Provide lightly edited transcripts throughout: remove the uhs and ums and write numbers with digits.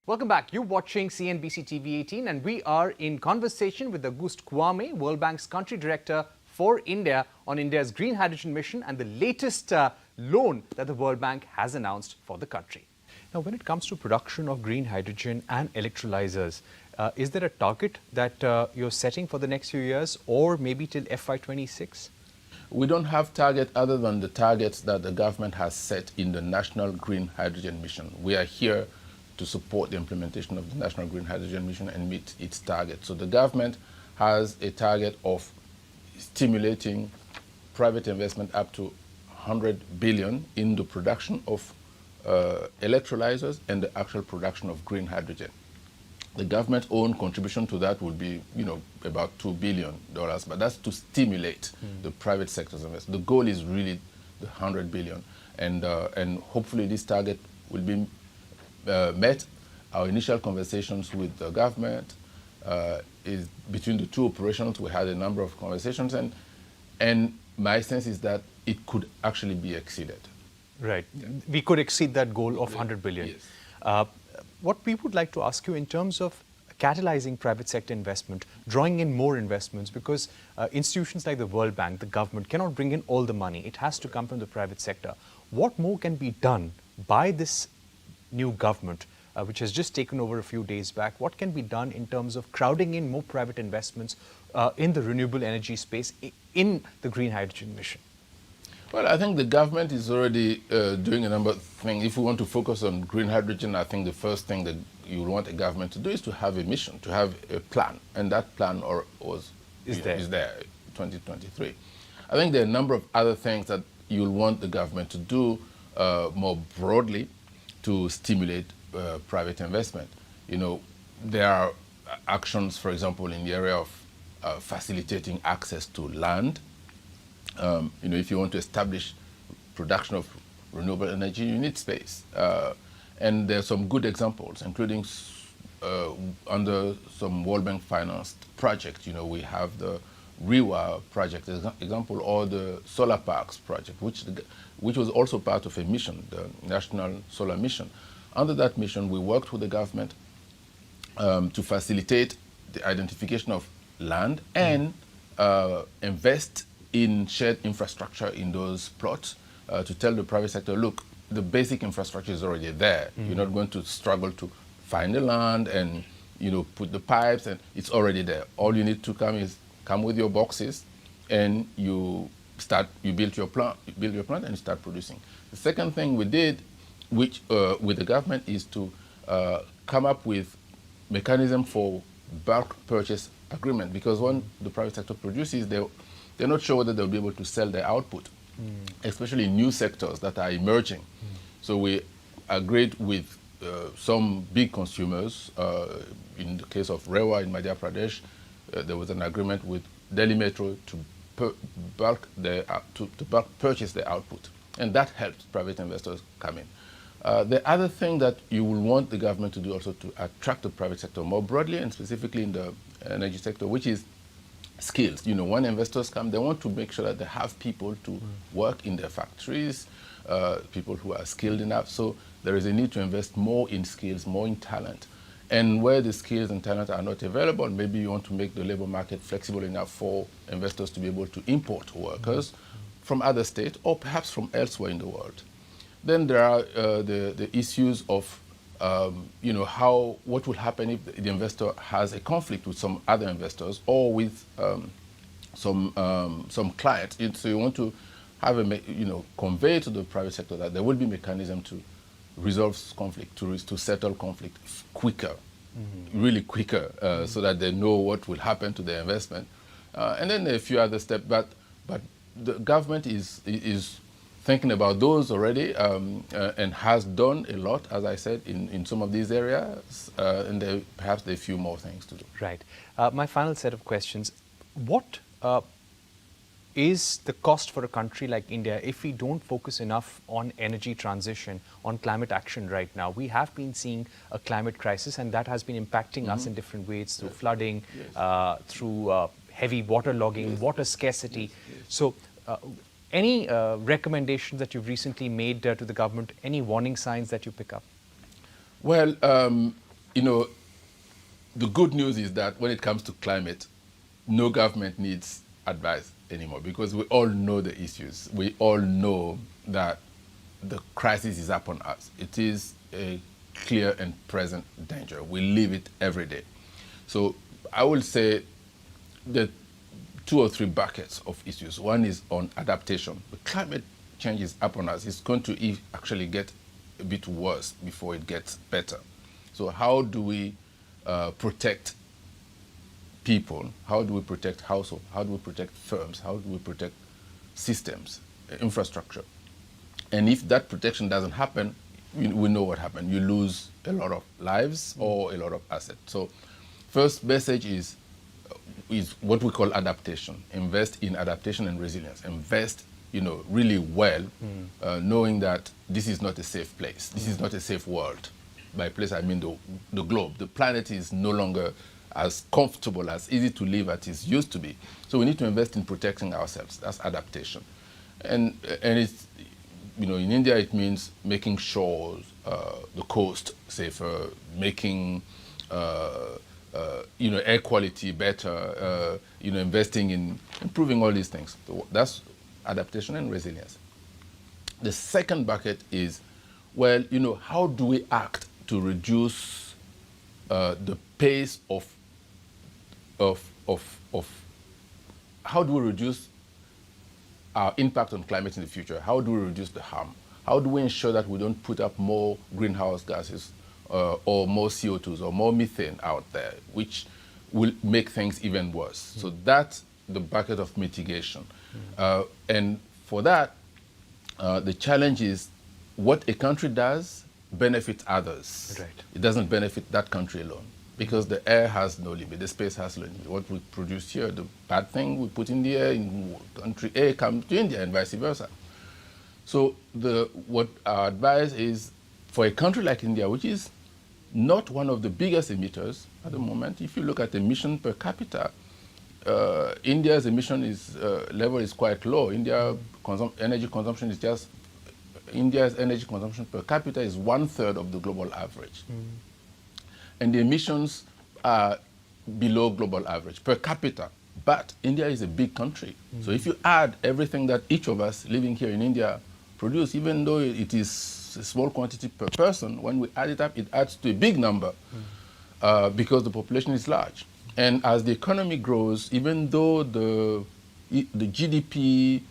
Welcome back. You're watching CNBC TV 18 and we are in conversation with Auguste Kouame, World Bank's country director for India on India's green hydrogen mission and the latest loan that the World Bank has announced for the country. Now, when it comes to production of green hydrogen and electrolyzers, is there a target that you're setting for the next few years or maybe till FY26? We don't have target other than the targets that the government has set in the National Green Hydrogen Mission. We are here to support the implementation of the National Green Hydrogen Mission and meet its target. So the government has a target of stimulating private investment up to 100 billion in the production of electrolyzers and the actual production of green hydrogen. The government's own contribution to that would be, about $2 billion, but that's to stimulate the private sector's investment. The goal is really the 100 billion, and hopefully this target will be met. Our initial conversations with the government is between the two operations. We had a number of conversations, and my sense is that it could actually be exceeded. Right. We could exceed that goal of 100 billion. Yes. What we would like to ask you in terms of catalyzing private sector investment, drawing in more investments, because institutions like the World Bank, the government, cannot bring in all the money. It has to come from the private sector. What more can be done by this new government, which has just taken over a few days back? What can be done in terms of crowding in more private investments in the renewable energy space, in the green hydrogen mission? Well, I think the government is already doing a number of things. If we want to focus on green hydrogen, I think the first thing that you want a government to do is to have a mission, to have a plan. And that plan is there, 2023. I think there are a number of other things that you'll want the government to do more broadly to stimulate private investment. There are actions, for example, in the area of facilitating access to land. If you want to establish production of renewable energy, you need space. And there are some good examples, including under some World Bank financed projects. We have the REWA project example, or the solar parks project, which was also part of a mission, the National Solar Mission. Under that mission, we worked with the government to facilitate the identification of land and invest in shared infrastructure in those plots to tell the private sector, look, the basic infrastructure is already there. You're not going to struggle to find the land and put the pipes, and it's already there. All you need to come with your boxes, and you build your plant and you start producing. The second thing we did, which with the government, is to come up with mechanism for bulk purchase agreement, because when the private sector produces, they're not sure whether they'll be able to sell their output, especially in new sectors that are emerging. So we agreed with some big consumers. In the case of REWA in Madhya Pradesh, there was an agreement with Delhi Metro to bulk purchase their output, and that helps private investors come in. The other thing that you will want the government to do also to attract the private sector more broadly, and specifically in the energy sector, which is skills. When investors come, they want to make sure that they have people to work in their factories, people who are skilled enough. So there is a need to invest more in skills, more in talent. And where the skills and talent are not available, maybe you want to make the labor market flexible enough for investors to be able to import workers from other states or perhaps from elsewhere in the world. Then there are the issues of what will happen if the investor has a conflict with some other investors or with some clients. So you want to have convey to the private sector that there will be mechanism to resolve conflict, to settle conflict quicker, really quicker, so that they know what will happen to their investment. And then a few other steps, but the government is thinking about those already and has done a lot, as I said, in some of these areas, and perhaps there are a few more things to do. Right. My final set of questions. What is the cost for a country like India if we don't focus enough on energy transition, on climate action right now? We have been seeing a climate crisis, and that has been impacting us in different ways, through flooding, through heavy water logging, water scarcity. So any recommendations that you've recently made to the government, any warning signs that you pick up? Well, you know, the good news is that when it comes to climate, no government needs advice anymore because we all know the issues. We all know that the crisis is upon us. It is a clear and present danger. We live it every day. So I will say that 2 or 3 buckets of issues. One is on adaptation. The climate change is upon us. It's going to actually get a bit worse before it gets better. So how do we protect people? How do we protect households? How do we protect firms? How do we protect systems, infrastructure? And if that protection doesn't happen, we know what happened. You lose a lot of lives or a lot of assets. So first message is what we call adaptation. Invest in adaptation and resilience. Invest, really well, knowing that this is not a safe place. This is not a safe world. By place, I mean the globe. The planet is no longer as comfortable, as easy to live as it used to be. So we need to invest in protecting ourselves. That's adaptation. And it's, in India, it means making sure the coast safer, making air quality better, investing in improving all these things. So that's adaptation and resilience. The second bucket is, how do we act to reduce the pace of how do we reduce our impact on climate in the future? How do we reduce the harm? How do we ensure that we don't put up more greenhouse gases or more CO2s or more methane out there, which will make things even worse? So that's the bucket of mitigation. And for that, the challenge is what a country does benefits others. Right. It doesn't benefit that country alone because the air has no limit, the space has no limit. What we produce here, the bad thing we put in the air in country A comes to India and vice versa. So what our advice is for a country like India, which is not one of the biggest emitters at the moment, if you look at emission per capita, India's emission level is quite low. India's energy consumption per capita is 1/3 of the global average. And the emissions are below global average per capita. But India is a big country. So if you add everything that each of us living here in India produce, even though it is a small quantity per person, when we add it up, it adds to a big number because the population is large. And as the economy grows, even though the GDP,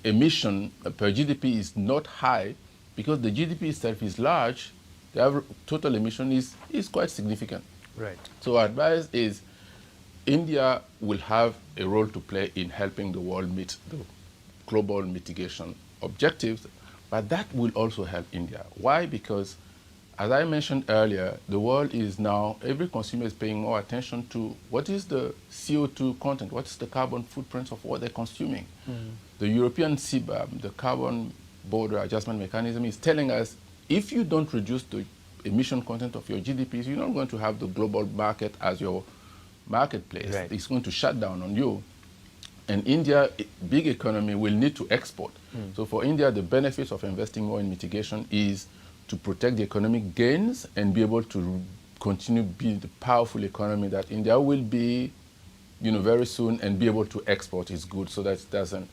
emission per GDP is not high, because the GDP itself is large, the total emission is quite significant. Right. So our advice is India will have a role to play in helping the world meet the global mitigation objectives, but that will also help India. Why? Because as I mentioned earlier, the world is now, every consumer is paying more attention to what is the CO2 content, what is the carbon footprint of what they're consuming. The European CBAM, the Carbon Border Adjustment Mechanism, is telling us if you don't reduce the emission content of your GDPs, you're not going to have the global market as your marketplace. Right. It's going to shut down on you. And India, big economy, will need to export. So for India, the benefits of investing more in mitigation is to protect the economic gains and be able to continue being the powerful economy that India will be, very soon, and be able to export its goods so that it doesn't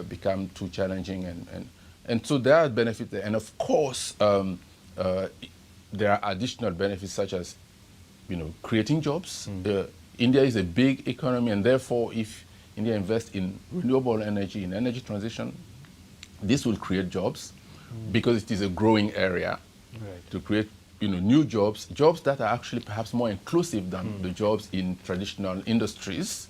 become too challenging. And so there are benefits there. And of course, there are additional benefits such as, creating jobs. India is a big economy, and therefore, if India invests in renewable energy, in energy transition, this will create jobs because it is a growing area. Right. To create new jobs that are actually perhaps more inclusive than the jobs in traditional industries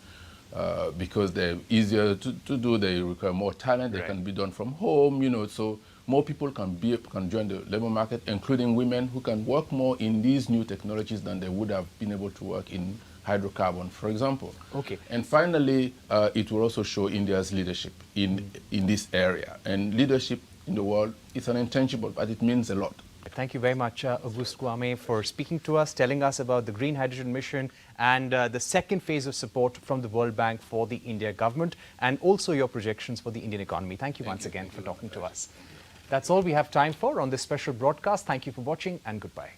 because they're easier to do, they require more talent, they Right. can be done from home, so more people can join the labor market, including women who can work more in these new technologies than they would have been able to work in hydrocarbon, for example. Okay. And finally, it will also show India's leadership in this area. And leadership in the world is an intangible, but it means a lot. Thank you very much, Auguste Kouame, for speaking to us, telling us about the Green Hydrogen Mission and the second phase of support from the World Bank for the India government, and also your projections for the Indian economy. Thank you once again for talking to us. That's all we have time for on this special broadcast. Thank you for watching and goodbye.